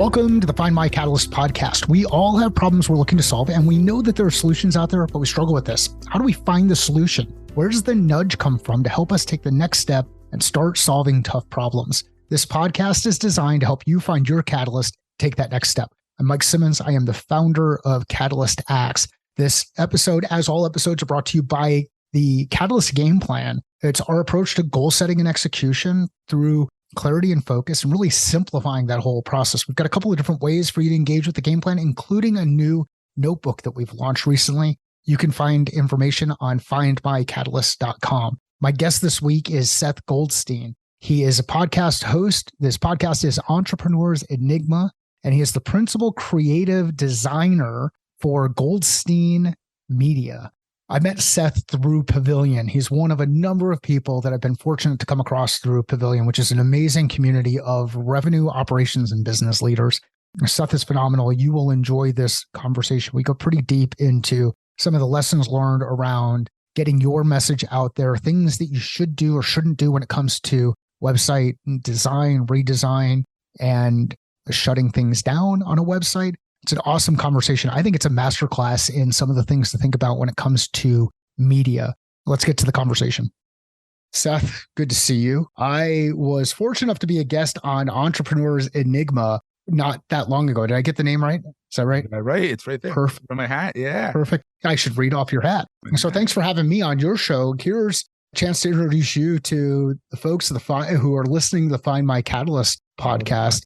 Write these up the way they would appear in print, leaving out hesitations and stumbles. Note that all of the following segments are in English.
Welcome to the Find My Catalyst podcast. We all have problems we're looking to solve, and we know that there are solutions out there, but we struggle with this. How do we find the solution? Where does the nudge come from to help us take the next step and start solving tough problems? This podcast is designed to help you find your catalyst, take that next step. I'm Mike Simmons. I am the founder of Catalyst Acts. This episode, as all episodes, are brought to you by the Catalyst Game Plan. It's our approach to goal setting and execution through clarity and focus, and really simplifying that whole process. We've got a couple of different ways for you to engage with the game plan, including a new notebook that we've launched recently. You can find information on findmycatalyst.com. My guest this week is Seth Goldstein. He is a podcast host. This podcast is Entrepreneurs Enigma, and he is the principal creative designer for Goldstein Media. I met Seth through Pavilion. He's one of a number of people that I've been fortunate to come across through Pavilion, which is an amazing community of revenue operations and business leaders. Seth is phenomenal. You will enjoy this conversation. We go pretty deep into some of the lessons learned around getting your message out there, things that you should do or shouldn't do when it comes to website design, redesign, and shutting things down on a website. It's an awesome conversation. I think it's a masterclass in some of the things to think about when it comes to media. Let's get to the conversation. Seth, good to see you. I was fortunate enough to be a guest on Entrepreneurs Enigma not that long ago. Did I get the name right? Is that right? Right. It's right there. Perfect. From my hat. Yeah. Perfect. I should read off your hat. So thanks for having me on your show. Here's a chance to introduce you to the folks who are listening to the Find My Catalyst podcast.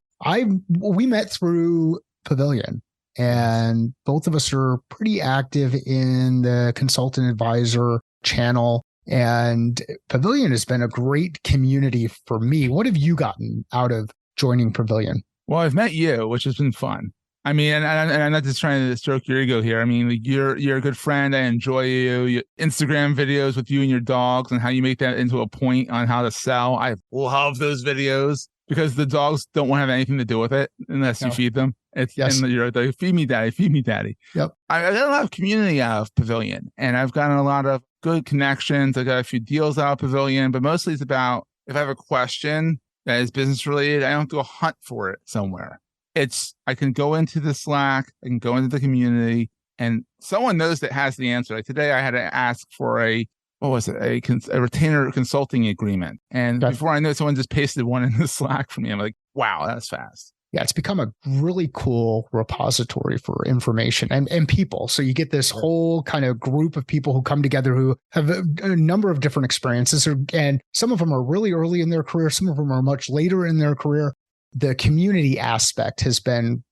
We met through Pavilion, and both of us are pretty active in the consultant advisor channel, and Pavilion has been a great community for me. What have you gotten out of joining Pavilion? Well, I've met you, which has been fun. I mean, and I'm not just trying to stroke your ego here. I mean, like, you're a good friend. I enjoy you. Instagram videos with you and your dogs and how you make that into a point on how to sell. I love those videos because the dogs don't want to have anything to do with it unless you feed them. It's yes. And you're like, feed me daddy, feed me daddy. Yep. I got a lot of community out of Pavilion, and I've gotten a lot of good connections. I got a few deals out of Pavilion, but mostly it's about if I have a question that is business related, I don't have to go hunt for it somewhere. I can go into the Slack, I can go into the community, and someone knows that has the answer. Like today I had to ask for a retainer consulting agreement. And before I know it, someone just pasted one in the Slack for me. I'm like, wow, that's fast. Yeah, it's become a really cool repository for information and people. So you get this whole kind of group of people who come together who have a number of different experiences, and some of them are really early in their career. Some of them are much later in their career. The community aspect has been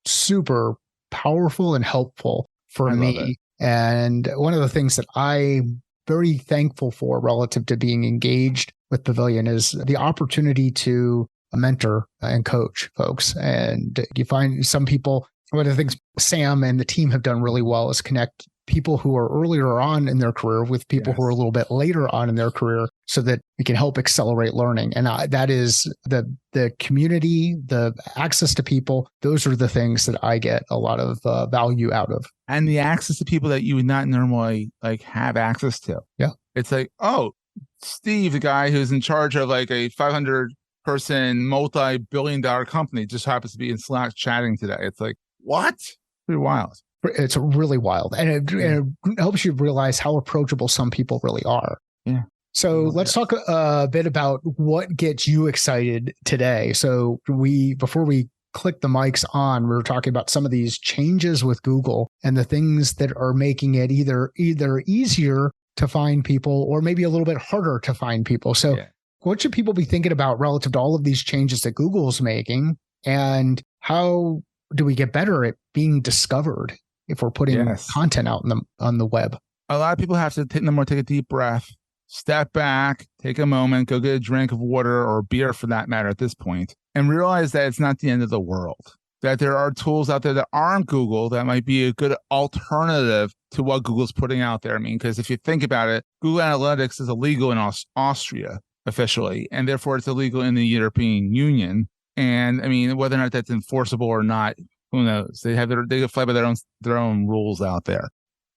super powerful and helpful for me. And one of the things that I'm very thankful for relative to being engaged with Pavilion is the opportunity to mentor and coach folks. And you find some people, one of the things Sam and the team have done really well is connect people who are earlier on in their career with people who are a little bit later on in their career so that we can help accelerate learning. And that is the community, the access to people. Those are the things that I get a lot of value out of. And the access to people that you would not normally have access to. Yeah. It's like, oh, Steve, the guy who's in charge of like a 500-person multi-billion-dollar company, just happens to be in Slack chatting today. It's like, what? Pretty wild. It's really wild. And it helps you realize how approachable some people really are. Yeah. So let's talk a bit about what gets you excited today. So before we click the mics on, we were talking about some of these changes with Google and the things that are making it either easier to find people or maybe a little bit harder to find people. So what should people be thinking about relative to all of these changes that Google's making, and how do we get better at being discovered if we're putting content out on the web? A lot of people have to take a deep breath, step back, take a moment, go get a drink of water or beer for that matter at this point, and realize that it's not the end of the world. That there are tools out there that aren't Google that might be a good alternative to what Google's putting out there. I mean, because if you think about it, Google Analytics is illegal in Austria officially, and therefore it's illegal in the European Union. And I mean, whether or not that's enforceable or not, who knows? They fly by their own rules out there.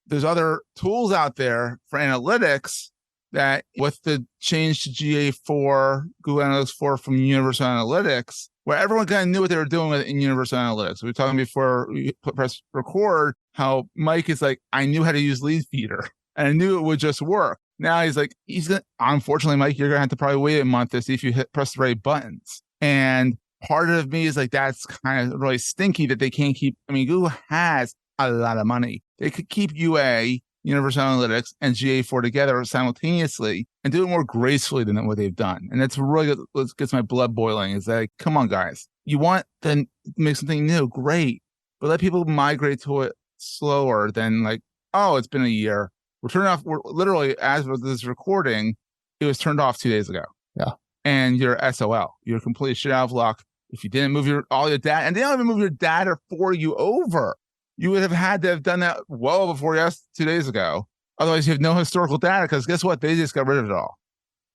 There's other tools out there for analytics that with the change to GA4, Google Analytics 4 from Universal Analytics, where everyone kind of knew what they were doing in Universal Analytics. We were talking before we press record, how Mike is like, I knew how to use Lead Feeder and I knew it would just work. Now he's like, unfortunately, Mike, you're going to have to probably wait a month to see if you press the right buttons. And part of me is like, that's kind of really stinky that they can't keep. I mean, Google has a lot of money. They could keep UA, Universal Analytics, and GA4 together simultaneously and do it more gracefully than what they've done. And that's really what gets my blood boiling. Is like, come on, guys. You want to make something new, great. But let people migrate to it slower than like, oh, it's been a year. We're literally, as of this recording, it was turned off 2 days ago. Yeah. And you're SOL. You're completely shit out of luck. If you didn't move all your data, and they don't even move your data for you over. You would have had to have done that well before 2 days ago. Otherwise, you have no historical data because guess what? They just got rid of it all.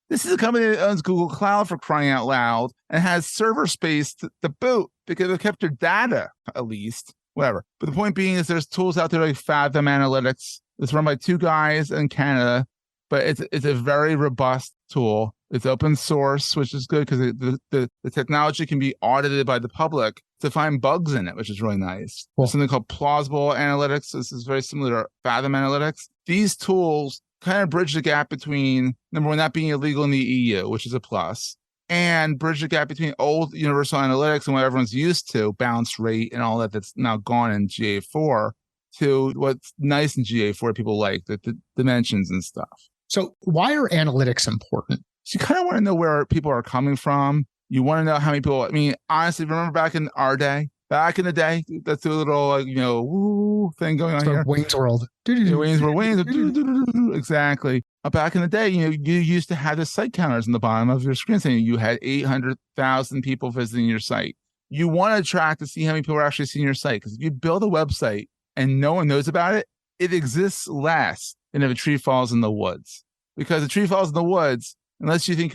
This is a company that owns Google Cloud for crying out loud and has server space to boot because they've kept your data, at least, whatever. But the point being is there's tools out there like Fathom Analytics. It's run by 2 guys in Canada, but it's a very robust tool. It's open source, which is good because the technology can be audited by the public to find bugs in it, which is really nice. Cool. There's something called plausible analytics. This is very similar to Fathom Analytics. These tools kind of bridge the gap between, number one, not being illegal in the EU, which is a plus, and bridge the gap between old Universal Analytics and what everyone's used to, bounce rate and all that that's now gone in GA4, to what's nice in GA4 people like, the dimensions and stuff. So why are analytics important? So you kind of want to know where people are coming from. You want to know how many people, I mean, honestly, remember back in the day, that's a little, woo thing going on here. Wayne's World. Exactly. Back in the day, you used to have the site counters on the bottom of your screen saying you had 800,000 people visiting your site. You want to track to see how many people are actually seeing your site. Because if you build a website and no one knows about it, it exists less than if a tree falls in the woods. Because a tree falls in the woods, unless you think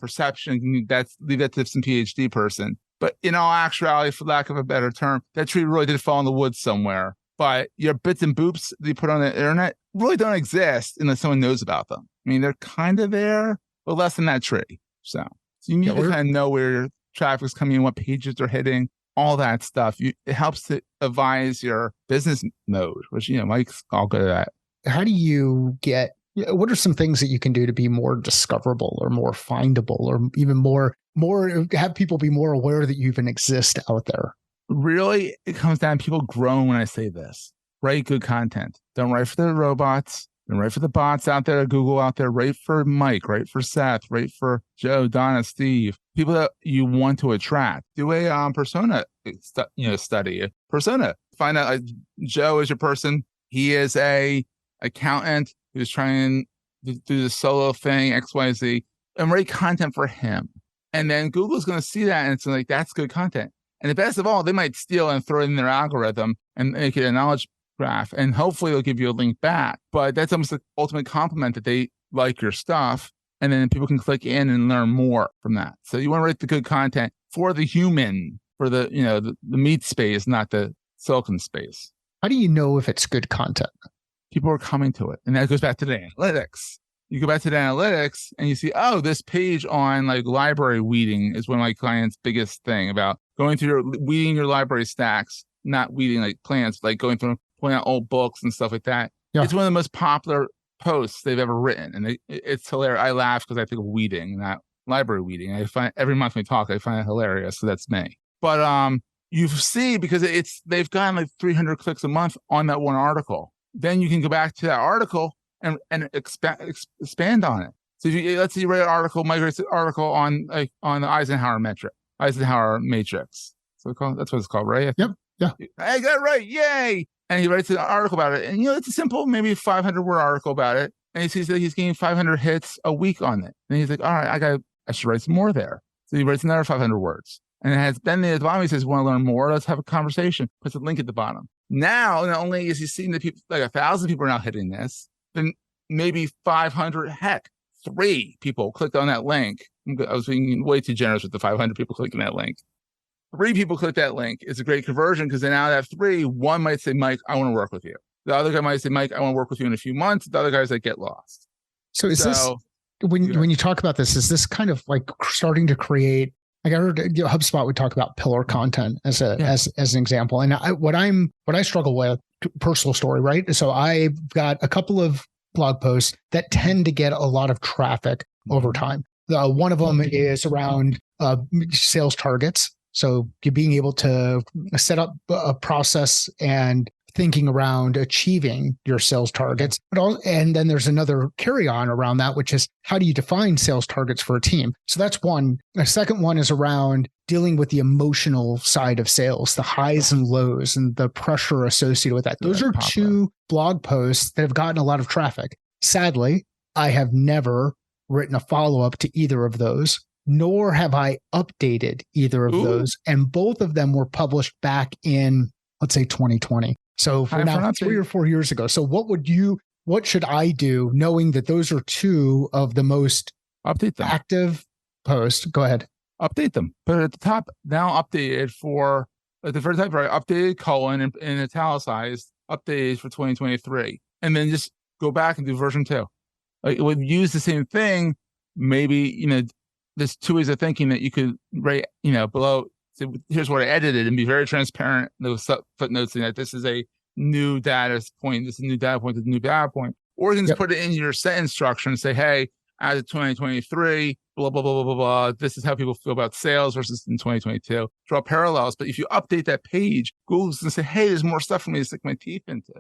perception, leave that to some PhD person. But in all actuality, for lack of a better term, that tree really did fall in the woods somewhere. But your bits and boops that you put on the internet really don't exist unless someone knows about them. I mean, they're kind of there, but less than that tree. So you need to kind of know where your traffic's coming in, what pages they're hitting, all that stuff. It helps to advise your business mode, which, Mike's all good at that. How do you what are some things that you can do to be more discoverable or more findable or even more have people be more aware that you even exist out there? Really, it comes down to people groan when I say this. Write good content. Don't write for the robots. Don't write for the bots out there, Google out there. Write for Mike. Write for Seth. Write for Joe, Donna, Steve. People that you want to attract. Do a persona study. Persona. Find out Joe is your person. He is a accountant who's trying to do the solo thing, XYZ, and write content for him. And then Google's going to see that and it's like, that's good content. And the best of all, they might steal and throw it in their algorithm and make it a knowledge graph. And hopefully they'll give you a link back. But that's almost the ultimate compliment that they like your stuff. And then people can click in and learn more from that. So you want to write the good content for the human, for the, the meat space, not the silicon space. How do you know if it's good content? People are coming to it. And that goes back to the analytics. You go back to the analytics and you see, oh, this page on like library weeding is one of my clients' biggest thing about going through weeding your library stacks, not weeding like plants, like going through pulling out old books and stuff like that. Yeah. It's one of the most popular posts they've ever written. And it's hilarious. I laugh because I think of weeding, not library weeding. I find every month we talk, I find it hilarious. So that's me. But you see, because they've gotten like 300 clicks a month on that one article. Then you can go back to that article and expand on it. So if let's say you write an article, migrate an article on the Eisenhower matrix. So that's what it's called, right? Yep. Yeah. I got it right. Yay. And he writes an article about it. And it's a simple, maybe 500-word article about it. And he sees that he's getting 500 hits a week on it. And he's like, all right, I should write some more there. So he writes another 500 words. And then at the bottom, he says, want to learn more? Let's have a conversation. Puts a link at the bottom. Now, not only is he seeing that people, like 1,000 people are now hitting this, then maybe 500, 3 people clicked on that link. I was being way too generous with the 500 people clicking that link. 3 people click that link. It's a great conversion because then out of that 3, one might say, Mike, I want to work with you. The other guy might say, Mike, I want to work with you in a few months. The other guy's like, get lost. So is this, when you talk about this, is this kind of like starting to create, like I heard HubSpot would talk about pillar content as an example. And what I struggle with, personal story, right? So I've got a couple of blog posts that tend to get a lot of traffic over time. One of them is around sales targets. So being able to set up a process and thinking around achieving your sales targets. And then there's another carry on around that, which is how do you define sales targets for a team? So that's one. The second one is around dealing with the emotional side of sales, the highs and lows and the pressure associated with that. Those are two blog posts that have gotten a lot of traffic. Sadly, I have never written a follow-up to either of those, nor have I updated either of those. And both of them were published back in, let's say, 2020. So for now, 3 or 4 years ago. So what should I do knowing that those are two of the most active posts? Go ahead. Update them. But at the top, now updated for, at the first type, right? Updated colon and italicized, updated for 2023. And then just go back and do version 2. Like, it would use the same thing. Maybe, there's two ways of thinking that you could write, below. So here's what I edited and be very transparent. Those footnotes saying that this is a new data point. This is a new data point. This is a new data point. Or you can just put it in your sentence structure and say, hey, as of 2023, blah, blah, blah, blah, blah, blah. This is how people feel about sales versus in 2022. Draw parallels. But if you update that page, Google's going to say, hey, there's more stuff for me to stick my teeth into.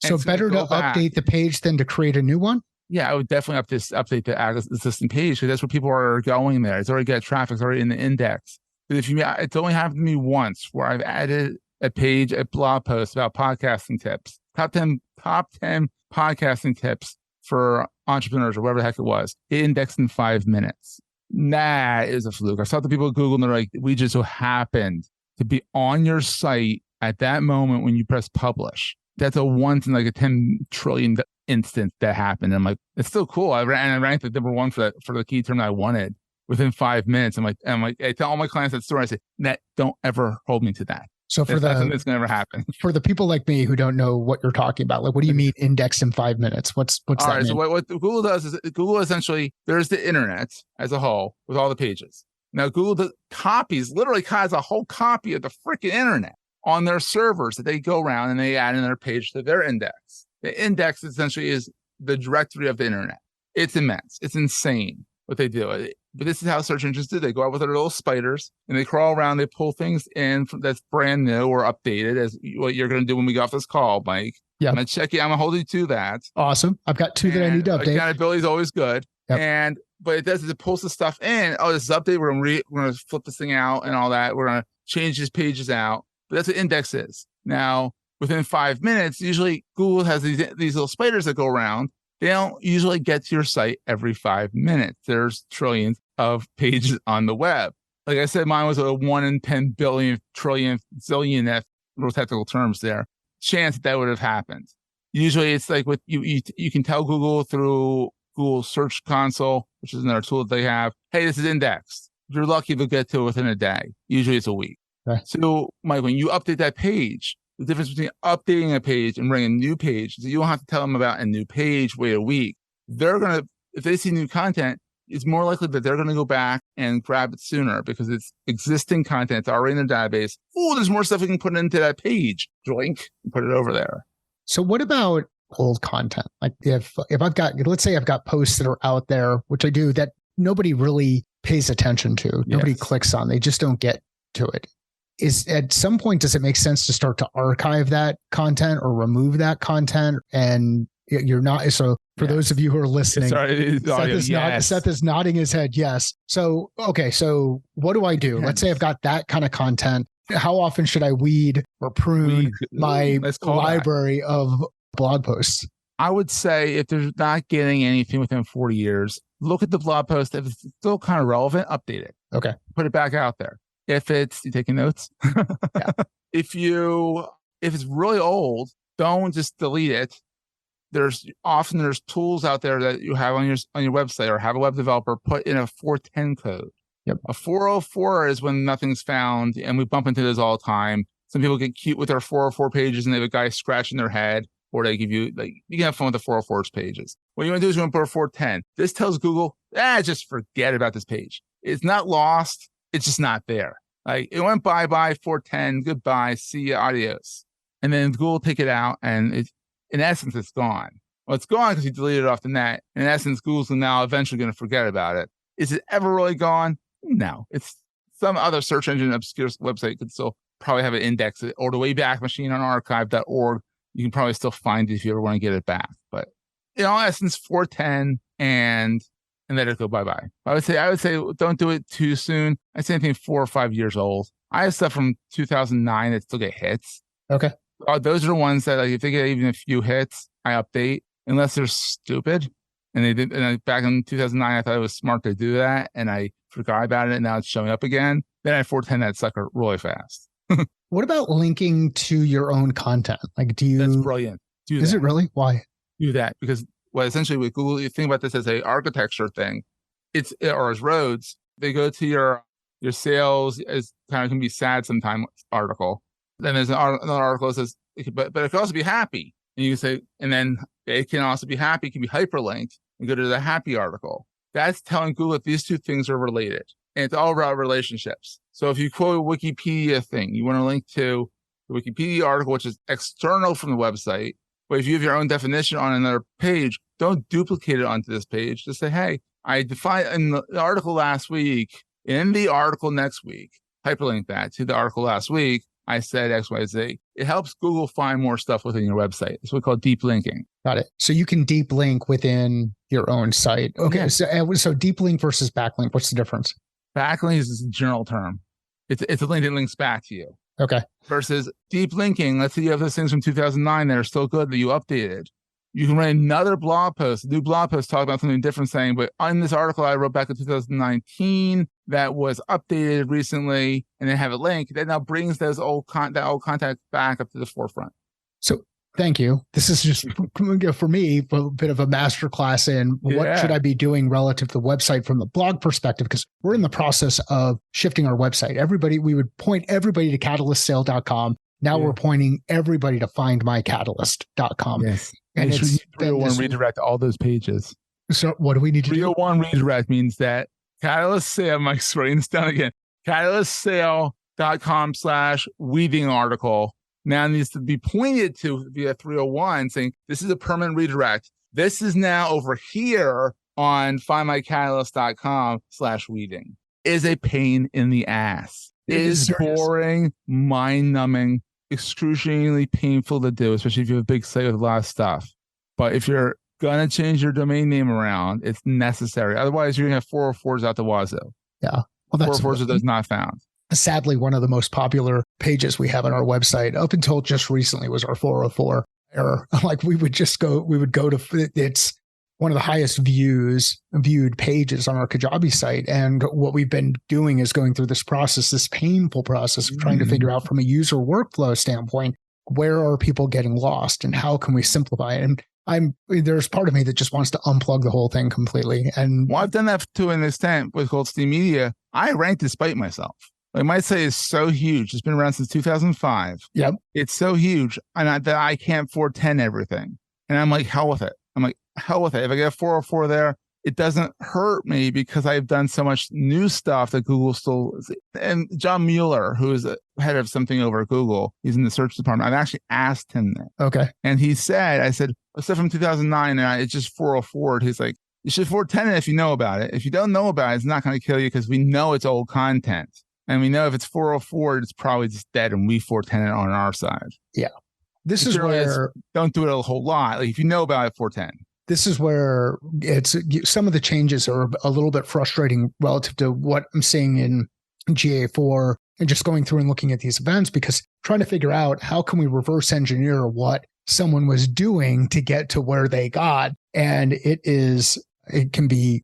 So better to update the page than to create a new one? Yeah, I would definitely update the existing page because that's where people are going there. It's already got traffic. It's already in the index. But it's only happened to me once where I've added a blog post about podcasting tips, top 10 podcasting tips for entrepreneurs or whatever the heck it was. It indexed in 5 minutes. That is a fluke. I saw the people at Google and they're like, we just so happened to be on your site at that moment when you press publish. That's a once in like a 10 trillion instance that happened. And I'm like, it's still cool. I ranked like number one for the key term that I wanted within 5 minutes. I'm like, I tell all my clients that story. I say, don't ever hold me to that. So that's nothing that's gonna ever happen. For the people like me who don't know what you're talking about, like, what do you mean index in 5 minutes? What's all that mean? So what Google does is Google essentially, there's the internet as a whole with all the pages. Now Google literally has a whole copy of the freaking internet on their servers that they go around and they add in their page to their index. The index essentially is the directory of the internet. It's immense. It's insane what they do. But this is how search engines do. They go out with their little spiders and they crawl around. They pull things in that's brand new or updated, as what you're going to do when we get off this call, Mike. Yeah. I'm going to check you. I'm going to hold you to that. Awesome. I've got two that I need to update. Accountability is always good. Yep. But it does is it pulls the stuff in. Oh, this is updated. We're going to flip this thing out and all that. We're going to change these pages out. But that's what index is. Now, within 5 minutes, usually Google has these little spiders that go around. They don't usually get to your site every 5 minutes. There's trillions of pages on the web. Like I said, mine was a 1 in 10 billion, trillion, zillion, real technical terms there, chance that would have happened. Usually it's like with you can tell Google through Google Search Console, which is another tool that they have, hey, this is indexed. If you're lucky, they'll get to it within a day. Usually it's a week. Okay. So, Mike, when you update that page, the difference between updating a page and bringing a new page is that you don't have to tell them about a new page, wait a week. If they see new content, it's more likely that they're going to go back and grab it sooner because it's existing content. It's already in their database. Oh, there's more stuff we can put into that page. Drink and put it over there. So what about old content? Like if I've got, let's say I've got posts that are out there, which I do, that nobody really pays attention to. Nobody clicks on. They just don't get to it. Is at some point, does it make sense to start to archive that content or remove that content? And you're not, so for those of you who are listening, Seth is nodding his head. Yes. So, okay. So what do I do? Let's say I've got that kind of content. How often should I weed or prune my library of blog posts? I would say if they're not getting anything within 40 years, look at the blog post. If it's still kind of relevant, update it. Okay. Put it back out there. If you taking notes? Yeah. If it's really old, don't just delete it. There's tools out there that you have on your website or have a web developer put in a 410 code. Yep. A 404 is when nothing's found, and we bump into this all the time. Some people get cute with their 404 pages and they have a guy scratching their head, or they give you, like, you can have fun with the 404 pages. What you want to do is you want to put a 410. This tells Google, just forget about this page. It's not lost. It's just not there. Like it went bye-bye, 410, goodbye, see ya, adios. And then Google will take it out and in essence, it's gone. Well, it's gone because you deleted it off the net. In essence, Google's now eventually going to forget about it. Is it ever really gone? No. It's some other search engine obscure website could still probably have it indexed, or the Wayback Machine on archive.org. You can probably still find it if you ever want to get it back. But in all essence, 410 and let it go bye-bye. I would say don't do it too soon. I'd say anything 4 or 5 years old. I have stuff from 2009 that still get hits. Okay. Those are the ones that, like, if they get even a few hits, I update, unless they're stupid. And they did. And back in 2009, I thought it was smart to do that, and I forgot about it. And now it's showing up again. Then I 410 that sucker really fast. What about linking to your own content? Like, That's brilliant. Is it really? Why? Do that because essentially with Google, you think about this as a architecture thing. Or as roads, they go to your sales as kind of can be sad sometimes article. Then there's another article that says, but it can also be happy. And you can say, and then it can also be happy, it can be hyperlinked and go to the happy article. That's telling Google that these two things are related. And it's all about relationships. So if you quote a Wikipedia thing, you want to link to the Wikipedia article, which is external from the website. But if you have your own definition on another page, don't duplicate it onto this page. Just say, hey, I defined in the article last week, in the article next week, hyperlink that to the article last week. I said X, Y, Z. It helps Google find more stuff within your website. It's what we call deep linking. Got it. So you can deep link within your own site. Okay. Yeah. So deep link versus backlink, what's the difference? Backlink is a general term. It's a link that links back to you. Okay. Versus deep linking. Let's say you have those things from 2009 that are still good that you updated. You can write another blog post, a new blog post talking about something different, saying, but on this article I wrote back in 2019 that was updated recently, and then have a link that now brings those old contact back up to the forefront. So thank you. This is just for me a bit of a masterclass in what should I be doing relative to the website from the blog perspective, because we're in the process of shifting our website. We would point everybody to catalystsale.com. Now we're pointing everybody to findmycatalyst.com. Yes. And it's 301 redirect all those pages. So what do we need to do? 301 redirect means that Catalyst Sale, I'm writing this down again, catalystsale.com/weeding article now needs to be pointed to via 301 saying, this is a permanent redirect. This is now over here on findmycatalyst.com/weeding. Is a pain in the ass. It is boring, mind-numbing, excruciatingly painful to do, especially if you have a big site with a lot of stuff. But if you're going to change your domain name around, it's necessary. Otherwise, you're going to have 404s out the wazoo. Yeah. Well, that's 404s are those not found. Sadly, one of the most popular pages we have on our website up until just recently was our 404 error. Like we would go to, it's one of the highest viewed pages on our Kajabi site. And what we've been doing is going through this painful process of trying to figure out from a user workflow standpoint, where are people getting lost and how can we simplify it? And there's part of me that just wants to unplug the whole thing completely. And I've done that to an extent with Goldstein Media. I rank despite myself. Like my site is so huge. It's been around since 2005. Yep. It's so huge that I can't 410 everything. And I'm like, hell with it. If I get a 404 there, it doesn't hurt me because I've done so much new stuff that Google still. And John Mueller, who is the head of something over at Google, he's in the search department. I've actually asked him that. Okay. And I said, stuff from 2009, and it's just 404. He's like, you should 410 it if you know about it. If you don't know about it, it's not going to kill you because we know it's old content. And we know if it's 404, it's probably just dead, and we 410 it on our side. Yeah. This is where... Don't do it a whole lot. Like if you know about it, 410. This is where some of the changes are a little bit frustrating relative to what I'm seeing in GA4 and just going through and looking at these events, because trying to figure out how can we reverse engineer what someone was doing to get to where they got. And it can be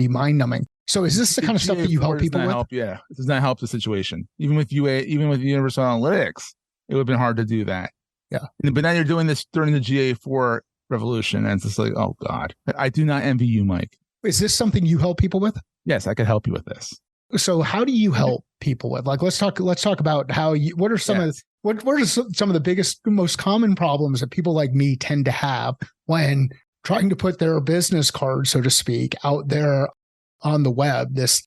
mind numbing. So is this the kind of stuff that you help people with? It does not help the situation. Even with Universal Analytics, it would have been hard to do that. Yeah. But now you're doing this during the GA4 revolution, and it's just like, oh God, I do not envy you, Mike. Is this something you help people with? Yes, I could help you with this. So how do you help people with? Like, let's talk about how what are some of the biggest, most common problems that people like me tend to have when trying to put their business card, so to speak, out there on the web, this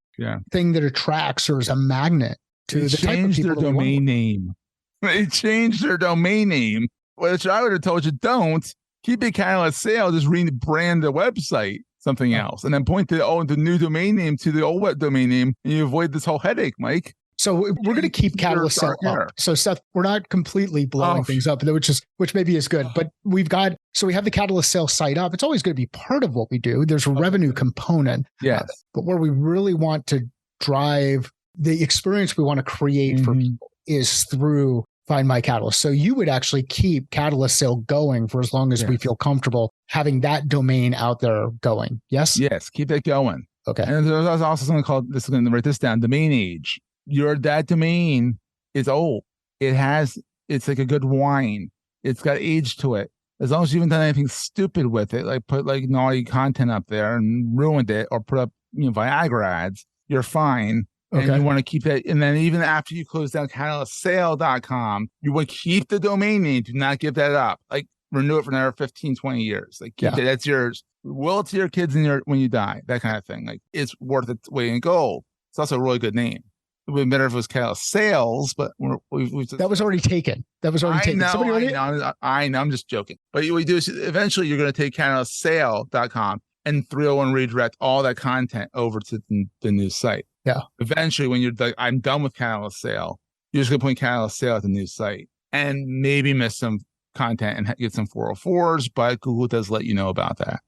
thing that attracts or is a magnet to the type of people their domain name. They changed their domain name, which I would have told you, don't keep it Catalyst Sale, just rebrand the website something else, and then point to the new domain name to the old domain name, and you avoid this whole headache, Mike. So we're going to keep Catalyst Sale up. So Seth, we're not completely blowing things up, which maybe is good, but we have the Catalyst Sale site up. It's always going to be part of what we do. There's a revenue component. Yes. But where we really want to drive the experience we want to create for people is through Find My Catalyst. So you would actually keep Catalyst Sale going for as long as we feel comfortable having that domain out there going. Yes? Yes. Keep it going. Okay. And there's also something called, I'm going to write this down, domain age. That domain is old. It's like a good wine. It's got age to it. As long as you haven't done anything stupid with it, like put like naughty content up there and ruined it, or put up Viagra ads, you're fine. And you want to keep that. And then even after you close down catalystsale.com, you would keep the domain name. Do not give that up. Like renew it for another 15, 20 years. Like keep it. That's yours. Will it to your kids when you die. That kind of thing. Like it's worth its weight in gold. It's also a really good name. It would be better if it was Catalyst Sales, but that was already taken. I know. I'm just joking. But what you do is eventually you're going to take catalystsale.com and 301 redirect all that content over to the new site. Yeah. Eventually, when you're like, I'm done with Catalyst Sale, you're just going to point Catalyst Sale at the new site and maybe miss some content and get some 404s, but Google does let you know about that.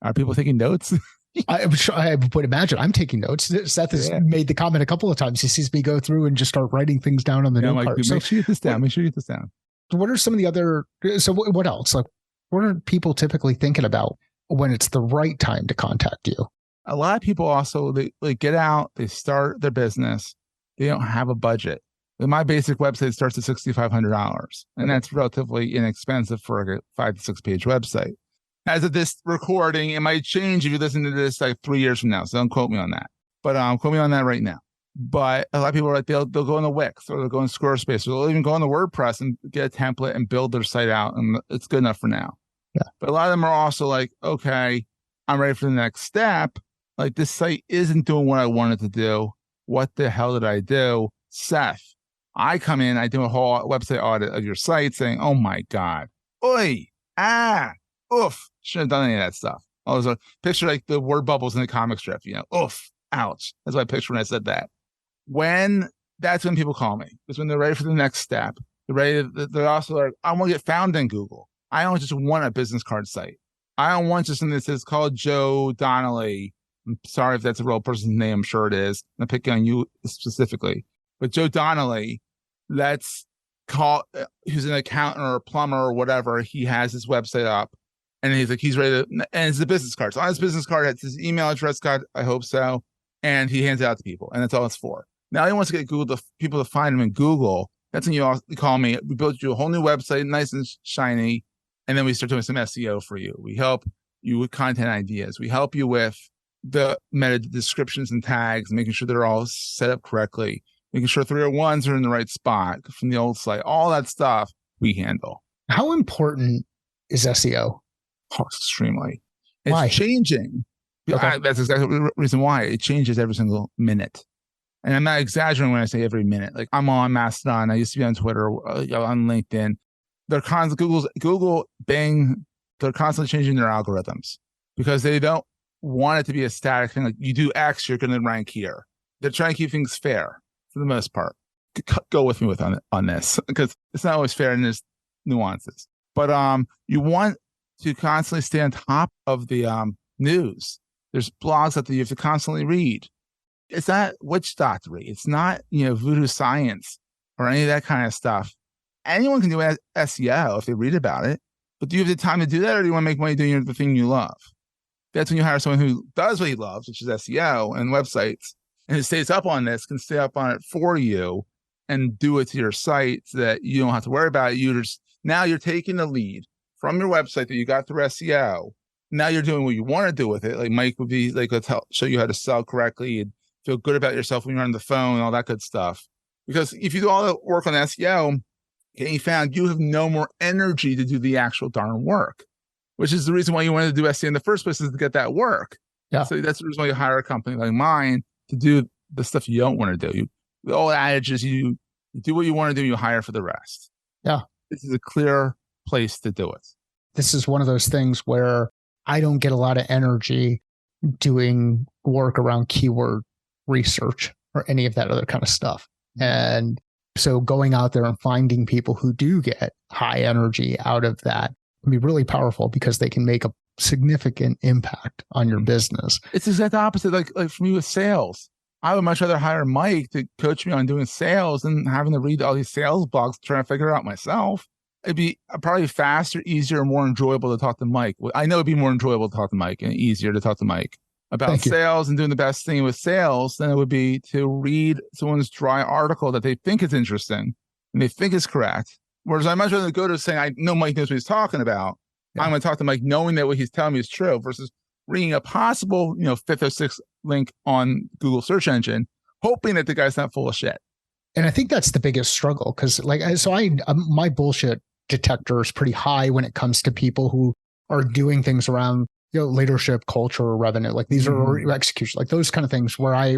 Are people taking notes? I would imagine I'm taking notes. Seth has made the comment a couple of times. He sees me go through and just start writing things down on the note card. Make sure you get this down. Make sure you get this down. What are some of the other? So what else? Like, what are people typically thinking about when it's the right time to contact you? A lot of people also they get out, they start their business, they don't have a budget. My basic website starts at $6,500, and that's relatively inexpensive for a 5 to 6 page website. As of this recording, it might change if you listen to this like 3 years from now. So don't quote me on that. But quote me on that right now. But a lot of people are like, they'll go into Wix, or they'll go in Squarespace, or they'll even go into WordPress and get a template and build their site out. And it's good enough for now. Yeah. But a lot of them are also like, okay, I'm ready for the next step. Like, this site isn't doing what I wanted to do. What the hell did I do? Seth, I come in, I do a whole website audit of your site saying, oh my God, oof, shouldn't have done any of that stuff. I was a picture like the word bubbles in the comic strip, oof, ouch. That's what I pictured when I said that. That's when people call me. It's when they're ready for the next step. They're also like, I want to get found in Google. I don't just want a business card site. I don't want just something that says called Joe Donnelly. I'm sorry if that's a real person's name. I'm sure it is. I'm picking on you specifically. But Joe Donnelly, who's an accountant or a plumber or whatever. He has his website up, and he's ready to, and it's a business card. So on his business card, it's his email address card. I hope so. And he hands it out to people, and that's all it's for. Now he wants to get people to find him in Google. That's when you call me. We build you a whole new website, nice and shiny. And then we start doing some SEO for you. We help you with content ideas. We help you with the meta descriptions and tags, making sure they're all set up correctly, making sure 301s are in the right spot from the old site. All that stuff we handle. How important is SEO? Oh, extremely. Why? It's changing. Okay. That's exactly the reason why. It changes every single minute. And I'm not exaggerating when I say every minute. Like, I'm on Mastodon. I used to be on Twitter, on LinkedIn. They're Google, Bing, they're constantly changing their algorithms because they don't want it to be a static thing. Like, you do X, you're going to rank here. They're trying to keep things fair for the most part. Go with me on this, because it's not always fair and there's nuances. But you want to constantly stay on top of the news. There's blogs that you have to constantly read. It's not witch doctory. It's not voodoo science or any of that kind of stuff. Anyone can do SEO if they read about it, but do you have the time to do that, or do you want to make money doing the thing you love? That's when you hire someone who does what he loves, which is SEO and websites, and who stays up on this, can stay up on it for you and do it to your site so that you don't have to worry about it. Now you're taking the lead from your website that you got through SEO. Now you're doing what you want to do with it. Like Mike would be like, let's show you how to sell correctly and feel good about yourself when you're on the phone and all that good stuff. Because if you do all the work on SEO, getting found, you have no more energy to do the actual darn work. which is the reason why you wanted to do SEO in the first place, is to get that work. Yeah. So that's the reason why you hire a company like mine to do the stuff you don't want to do. The old adage is you do what you want to do, you hire for the rest. Yeah. This is a clear place to do it. This is one of those things where I don't get a lot of energy doing work around keyword research or any of that other kind of stuff. And so going out there and finding people who do get high energy out of that can be really powerful because they can make a significant impact on your business. It's the exact opposite. Like for me with sales, I would much rather hire Mike to coach me on doing sales than having to read all these sales blogs trying to figure it out myself. It'd be probably faster, easier, more enjoyable to talk to Mike. I know it'd be more enjoyable to talk to Mike and easier to talk to Mike about sales and doing the best thing with sales than it would be to read someone's dry article that they think is interesting and they think is correct. Whereas I much rather go to saying, I know Mike knows what he's talking about. Yeah. I'm going to talk to Mike knowing that what he's telling me is true versus reading a possible, fifth or sixth link on Google search engine, hoping that the guy's not full of shit. And I think that's the biggest struggle because my bullshit detector is pretty high when it comes to people who are doing things around leadership, culture, or revenue. Like these are execution, like those kind of things where I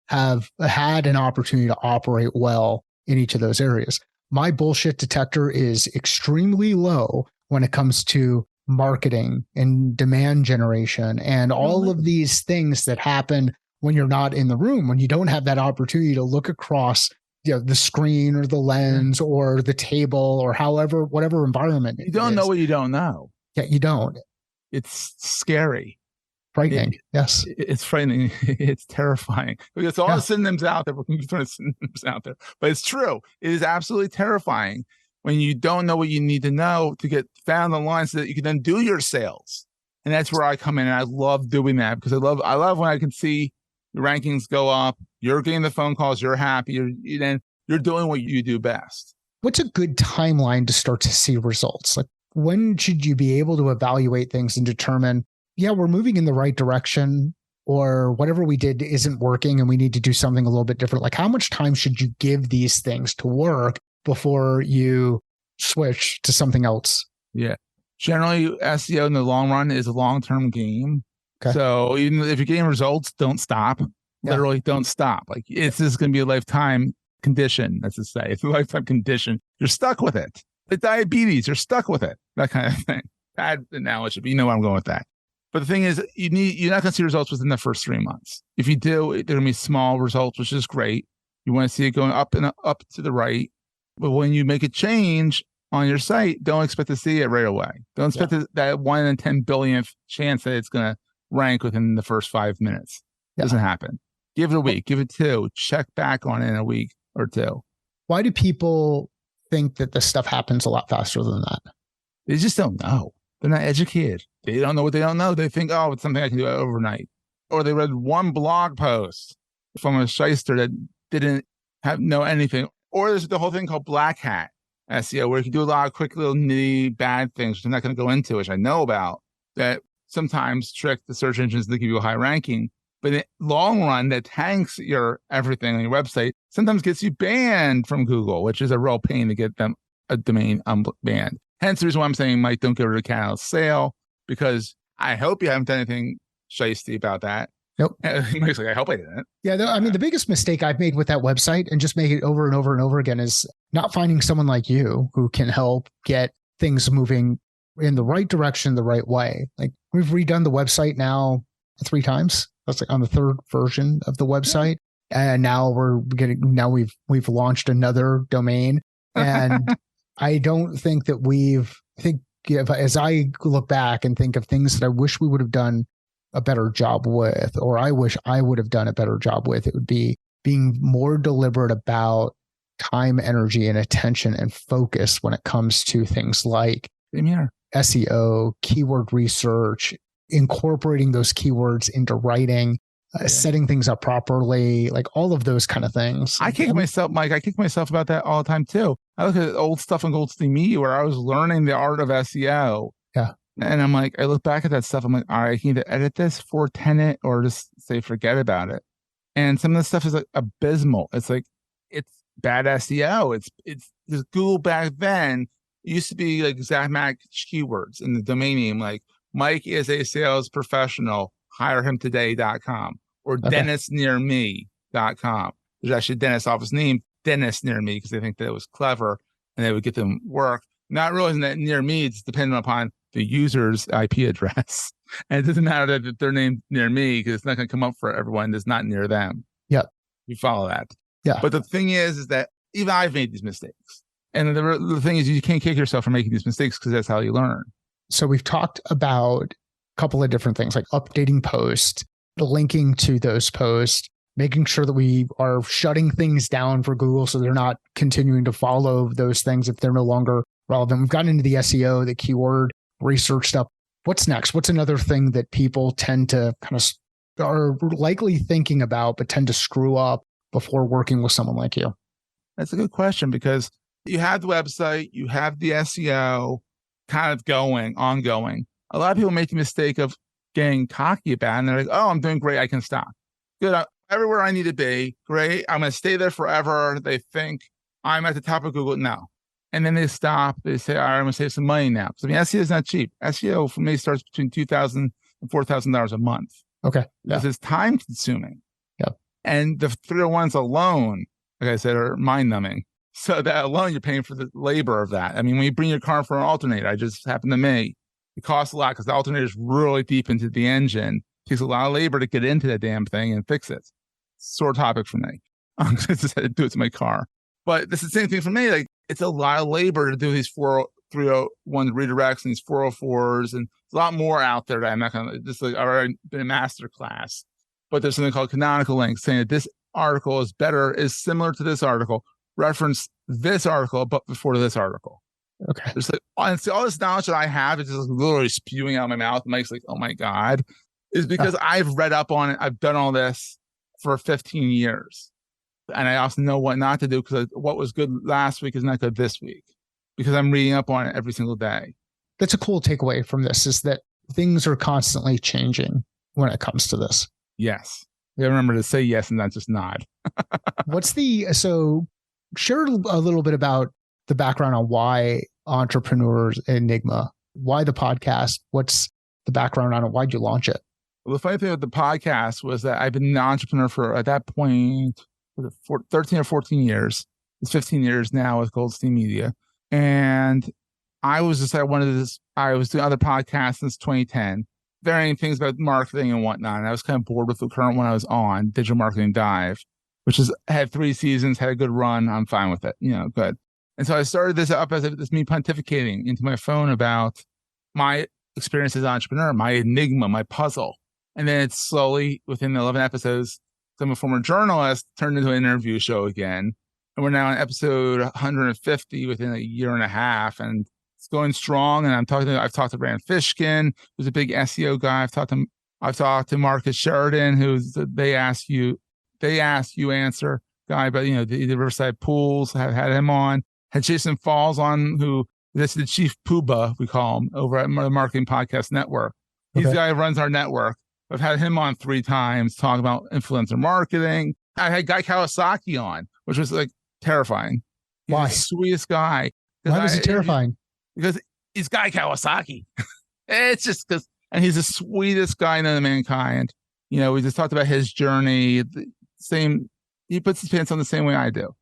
have had an opportunity to operate well in each of those areas. My bullshit detector is extremely low when it comes to marketing and demand generation and all of these things that happen when you're not in the room, when you don't have that opportunity to look across the screen or the lens or the table or whatever environment. You don't know what you don't know. Yeah, you don't. It's scary. Frightening. Yes. It's frightening. It's terrifying. Because all the synonyms out there, we're going to throw synonyms out there. But it's true. It is absolutely terrifying when you don't know what you need to know to get found online so that you can then do your sales. And that's where I come in. And I love doing that because I love when I can see the rankings go up. You're getting the phone calls. You're happy. You're doing what you do best. What's a good timeline to start to see results? Like, when should you be able to evaluate things and determine, we're moving in the right direction, or whatever we did isn't working and we need to do something a little bit different? Like, how much time should you give these things to work before you switch to something else? Yeah. Generally, SEO in the long run is a long-term game. Okay. So even if you're getting results, don't stop. Literally, don't stop. Like, this is going to be a lifetime condition, as to say. It's a lifetime condition. You're stuck with it. Like diabetes, you're stuck with it. That kind of thing. Bad analogy, but you know where I'm going with that. But the thing is, you're not going to see results within the first 3 months. If you do, they're going to be small results, which is great. You want to see it going up and up to the right. But when you make a change on your site, don't expect to see it right away. Don't expect that 1 in 10 billionth chance that it's going to rank within the first 5 minutes. It doesn't happen. Give it a week, give it 2, check back on it in a week or 2. Why do people think that this stuff happens a lot faster than that? They just don't know. They're not educated. They don't know what they don't know. They think, it's something I can do overnight. Or they read one blog post from a shyster that didn't know anything. Or there's the whole thing called black hat SEO, where you can do a lot of quick little nitty bad things, which I'm not going to go into, which I know about, that sometimes trick the search engines to give you a high ranking. But in the long run, that tanks your everything on your website, sometimes gets you banned from Google, which is a real pain to get them a domain banned. Hence the reason why I'm saying, Mike, don't get rid of the cat out of sale, because I hope you haven't done anything shisty about that. Nope. Mike's like, I hope I didn't. Yeah, the biggest mistake I've made with that website, and just make it over and over and over again, is not finding someone like you who can help get things moving in the right direction, the right way. Like, we've redone the website now 3 times. That's like on the 3rd version of the website. And now we've launched another domain. And I don't think that as I look back and think of things that I wish we would have done a better job with, or I wish I would have done a better job with, it would be being more deliberate about time, energy, and attention and focus when it comes to things like SEO, keyword research, incorporating those keywords into writing, setting things up properly, like all of those kind of things. I kick myself, Mike. I kick myself about that all the time too. I look at old stuff on Goldstein Media where I was learning the art of SEO. Yeah. And I'm like, I look back at that stuff. I'm like, all right, I can either edit this, forten it, or just say, forget about it. And some of the stuff is like abysmal. It's like, it's bad SEO. It's just Google back then. It used to be like exact match keywords in the domain name, like Mike is a sales professional, hirehimtoday.com or dentistnearme.com. There's actually a dentist office named Dentist Near Me because they think that it was clever and they would get them work. Not realizing that near me, it's dependent upon the user's IP address. And it doesn't matter that they're named near me because it's not going to come up for everyone that's not near them. Yeah. You follow that. Yeah. But the thing is that even I've made these mistakes. And the thing is, you can't kick yourself for making these mistakes because that's how you learn. So we've talked about a couple of different things like updating posts, linking to those posts, making sure that we are shutting things down for Google so they're not continuing to follow those things if they're no longer relevant. We've gotten into the SEO, the keyword research stuff. What's next? What's another thing that people tend to kind of are likely thinking about, but tend to screw up before working with someone like you? That's a good question because you have the website, you have the SEO kind of ongoing. A lot of people make the mistake of getting cocky about it and they're like, oh, I'm doing great. I can stop. Good. I'm everywhere I need to be. Great. I'm going to stay there forever. They think I'm at the top of Google. No. And then they stop. They say, all right, I'm going to save some money now. Because I mean, SEO is not cheap. SEO for me starts between $2,000 and $4,000 a month. Okay. Because it's time consuming. Yeah. And the 301s alone, like I said, are mind numbing. So that alone, you're paying for the labor of that. I mean, when you bring your car for an alternator, it just happened to me. It costs a lot because the alternator is really deep into the engine. It takes a lot of labor to get into that damn thing and fix it. Sore topic for me. I just had to do it to my car. But it's the same thing for me. Like, it's a lot of labor to do these 301 redirects and these 404s, and there's a lot more out there that I'm not going to just like, I've already been a master class. But there's something called canonical links saying that this article is similar to this article, reference this article, but before this article. Okay. There's like, honestly, all this knowledge that I have is just literally spewing out of my mouth. Mike's like, oh my God, is because I've read up on it. I've done all this for 15 years. And I also know what not to do because what was good last week is not good this week because I'm reading up on it every single day. That's a cool takeaway from this is that things are constantly changing when it comes to this. Yes. You remember to say yes and not just nod. So share a little bit about the background on why Entrepreneurs Enigma, why the podcast, what's the background on it? Why'd you launch it? Well, the funny thing with the podcast was that I've been an entrepreneur for, at that point, 13 or 14 years. It's 15 years now with Goldstein Media. And I was doing other podcasts since 2010, varying things about marketing and whatnot. And I was kind of bored with the current one I was on, Digital Marketing Dive, which had 3 seasons, had a good run. I'm fine with it, good. And so I started this up as me pontificating into my phone about my experience as an entrepreneur, my enigma, my puzzle. And then it's slowly, within the 11 episodes, I'm a former journalist, turned into an interview show again. And we're now on episode 150 within a year and a half. And it's going strong. And I've talked to Rand Fishkin, who's a big SEO guy. I've talked to Marcus Sheridan, who's the they ask you answer guy, but the Riverside Pools, have had him on. Had Jason Falls on, who is the chief poobah, we call him, over at the Marketing Podcast Network. He's the guy who runs our network. I've had him on 3 times talking about influencer marketing. I had Guy Kawasaki on, which was like terrifying. Why? He's the sweetest guy. Why was it terrifying? Because he's Guy Kawasaki. It's just because, and he's the sweetest guy known to mankind. We just talked about his journey. He puts his pants on the same way I do.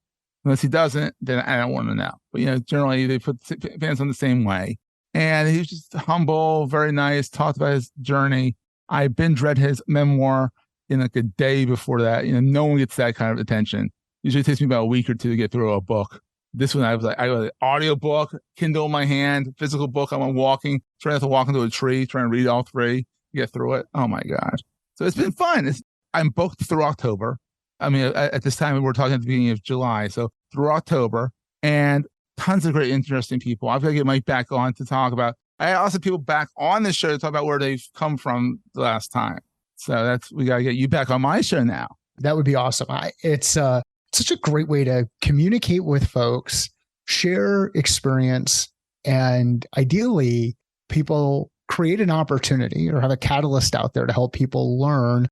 Unless he doesn't, then I don't want to know. But, generally they put pants on the same way. And he was just humble, very nice, talked about his journey. I binge read his memoir in like a day before that. No one gets that kind of attention. Usually it takes me about a week or 2 to get through a book. This one, I got an audio book, Kindle in my hand, physical book. I'm walking, trying not to walk into a tree, trying to read all 3, get through it. Oh my God. So it's been fun. I'm booked through October. I mean, at this time, we're talking at the beginning of July. So through October, and tons of great, interesting people. I've got to get Mike back on to talk about. I also have people back on the show to talk about where they've come from the last time. So we got to get you back on my show now. That would be awesome. It's such a great way to communicate with folks, share experience, and ideally people create an opportunity or have a catalyst out there to help people learn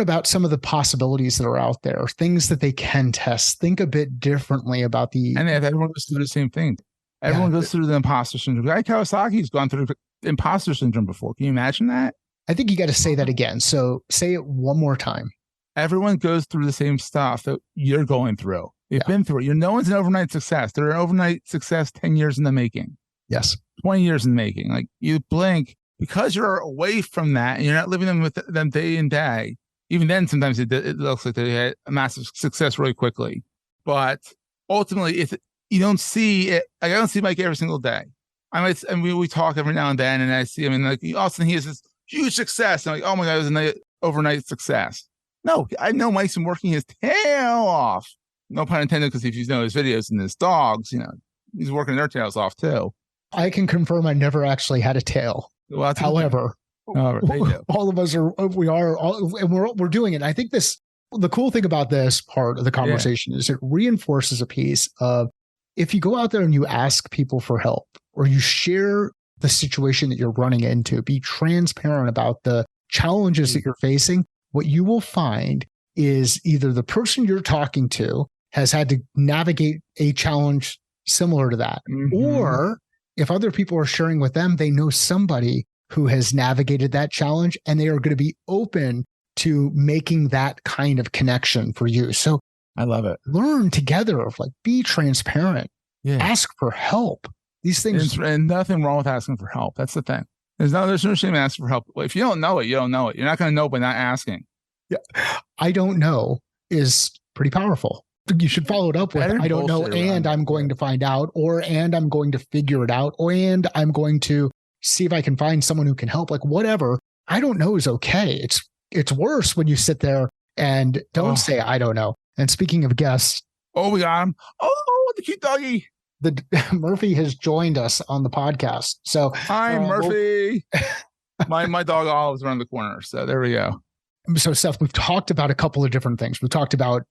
about some of the possibilities that are out there, things that they can test, think a bit differently about and everyone was doing the same thing. Everyone goes through the imposter syndrome. Guy Kawasaki's gone through imposter syndrome before. Can you imagine that? I think you got to say that again. So say it one more time. Everyone goes through the same stuff that you're going through. You've been through it. No one's an overnight success. They're an overnight success 10 years in the making. Yes. 20 years in the making. Like you blink because you're away from that and you're not living them with them day and day. Even then, sometimes it looks like they had a massive success really quickly. But ultimately, you don't see it. Like, I don't see Mike every single day. And we talk every now and then, and I see him, and like all of a sudden he has this huge success. And I'm like, oh my God, it was an overnight success. No, I know Mike's been working his tail off. No pun intended, because if you know his videos and his dogs, he's working their tails off too. I can confirm I never actually had a tail. Well, however, all of us we're doing it. I think the cool thing about this part of the conversation is it reinforces a piece of, if you go out there and you ask people for help, or you share the situation that you're running into, be transparent about the challenges that you're facing, what you will find is either the person you're talking to has had to navigate a challenge similar to that, or if other people are sharing with them, they know somebody who has navigated that challenge, and they are going to be open to making that kind of connection for you. So I love it. Learn together, be transparent, ask for help. These things, and nothing wrong with asking for help. That's the thing. There's no shame in asking for help. If you don't know it, you don't know it. You're not going to know by not asking. Yeah, I don't know is pretty powerful. You should follow it up with, I don't know, and I'm going to find out, and I'm going to figure it out, and I'm going to see if I can find someone who can help. Whatever. I don't know is okay. It's worse when you sit there and don't say, I don't know. And speaking of guests. Oh, we got him. Oh, the cute doggy. Murphy has joined us on the podcast. So hi, Murphy. My dog Olive's around the corner. So there we go. So Seth, we've talked about a couple of different things. We've talked about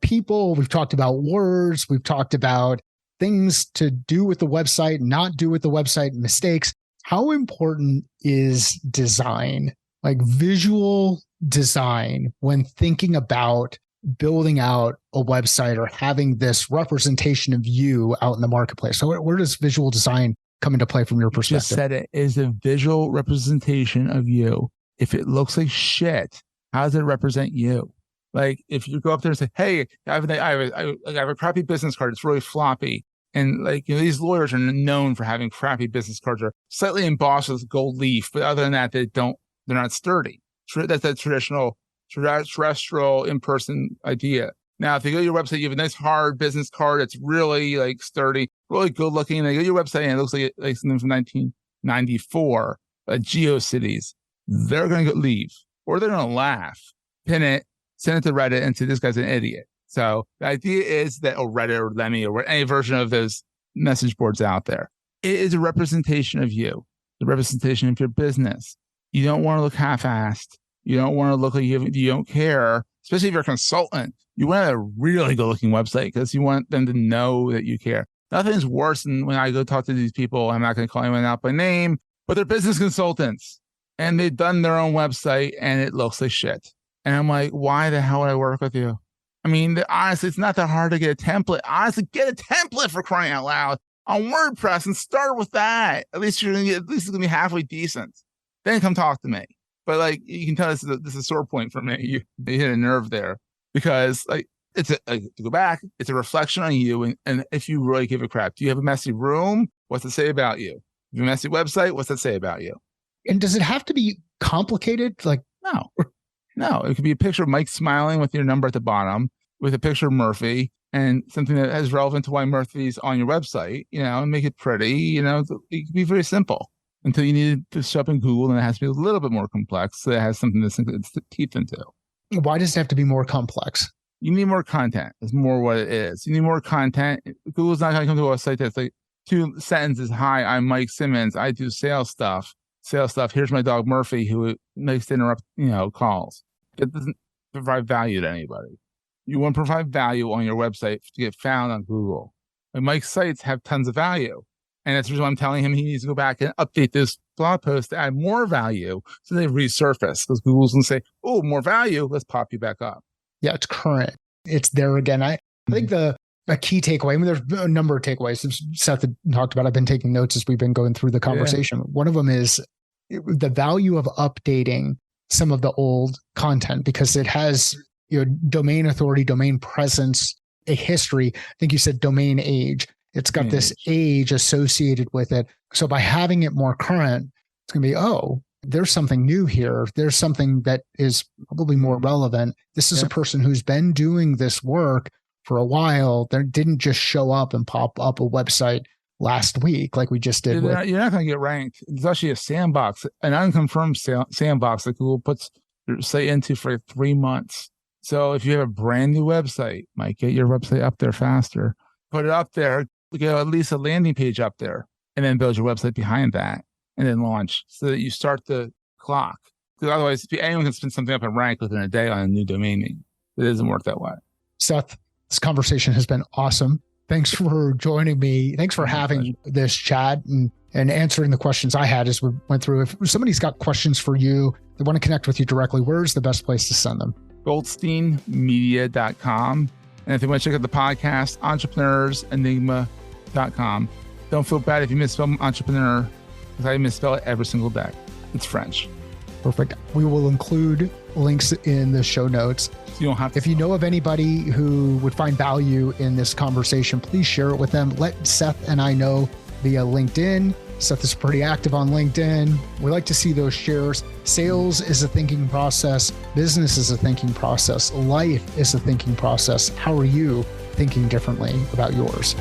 people. We've talked about words. We've talked about things to do with the website, not do with the website, mistakes. How important is design, visual design, when thinking about building out a website or having this representation of you out in the marketplace? So where does visual design come into play from your perspective? You just said it is a visual representation of you. If it looks like shit, how does it represent you? If you go up there and say, hey, I have a crappy business card. It's really floppy. And these lawyers are known for having crappy business cards, or slightly embossed with gold leaf. But other than that, they're not sturdy. That's a traditional terrestrial in-person idea. Now, if you go to your website, you have a nice hard business card that's really sturdy, really good looking. And they go to your website and it looks like something from 1994, GeoCities. They're going to leave, or they're going to laugh, pin it, send it to Reddit, and say this guy's an idiot. So the idea is that, or Reddit or Lemmy or any version of those message boards out there, it is a representation of you, the representation of your business. You don't want to look half-assed. You don't want to look like you don't care, especially if you're a consultant. You want a really good-looking website because you want them to know that you care. Nothing's worse than when I go talk to these people. I'm not going to call anyone out by name, but they're business consultants, and they've done their own website, and it looks like shit. And I'm like, why the hell would I work with you? I mean, honestly, it's not that hard to get a template. Honestly, get a template, for crying out loud, on WordPress and start with that. At least it's going to be halfway decent. Then come talk to me. But you can tell this is a sore point for me. You hit a nerve there, because to go back, it's a reflection on you. And if you really give a crap, do you have a messy room? What's it say about you? Do you have a messy website? What's that say about you? And does it have to be complicated? No, it could be a picture of Mike smiling with your number at the bottom, with a picture of Murphy, and something that is relevant to why Murphy's on your website, and make it pretty. It could be very simple until you need to show up in Google, and it has to be a little bit more complex. So it has something to sink its teeth into. Why does it have to be more complex? You need more content. It's more what it is. You need more content. Google's not going to come to a site that's 2 sentences. Hi, I'm Mike Simmons. I do sales stuff. Here's my dog Murphy, who likes to interrupt, calls. It doesn't provide value to anybody. You want to provide value on your website to get found on Google. And Mike's sites have tons of value. And that's the reason why I'm telling him he needs to go back and update this blog post to add more value, so they resurface. Because Google's going to say, oh, more value, let's pop you back up. Yeah, it's current. It's there again. I think the a key takeaway. I mean, there's a number of takeaways Seth had talked about. I've been taking notes as we've been going through the conversation. Yeah. One of them is the value of updating some of the old content because it has domain authority, domain presence, a history. I think you said domain age. It's got this age associated with it. So by having it more current, it's going to be, there's something new here. There's something that is probably more relevant. This is a person who's been doing this work for a while. They didn't just show up and pop up a website last week like we just did. You're not going to get ranked. It's actually a sandbox, an unconfirmed sandbox that Google puts your site into for 3 months. So if you have a brand new website, might get your website up there faster. Put it up there, get at least a landing page up there, and then build your website behind that, and then launch so that you start the clock. Because otherwise, anyone can spin something up and rank within a day on a new domain name. It doesn't work that way. Seth, this conversation has been awesome. Thanks for joining me. Thanks for having this chat and answering the questions I had as we went through. If somebody's got questions for you, they want to connect with you directly, where's the best place to send them? GoldsteinMedia.com. And if you want to check out the podcast, EntrepreneursEnigma.com. Don't feel bad if you misspell entrepreneur, because I misspell it every single day. It's French. Perfect. We will include links in the show notes. So you don't have to. If you know of anybody who would find value in this conversation, please share it with them. Let Seth and I know via LinkedIn. Seth is pretty active on LinkedIn. We like to see those shares. Sales is a thinking process. Business is a thinking process. Life is a thinking process. How are you thinking differently about yours?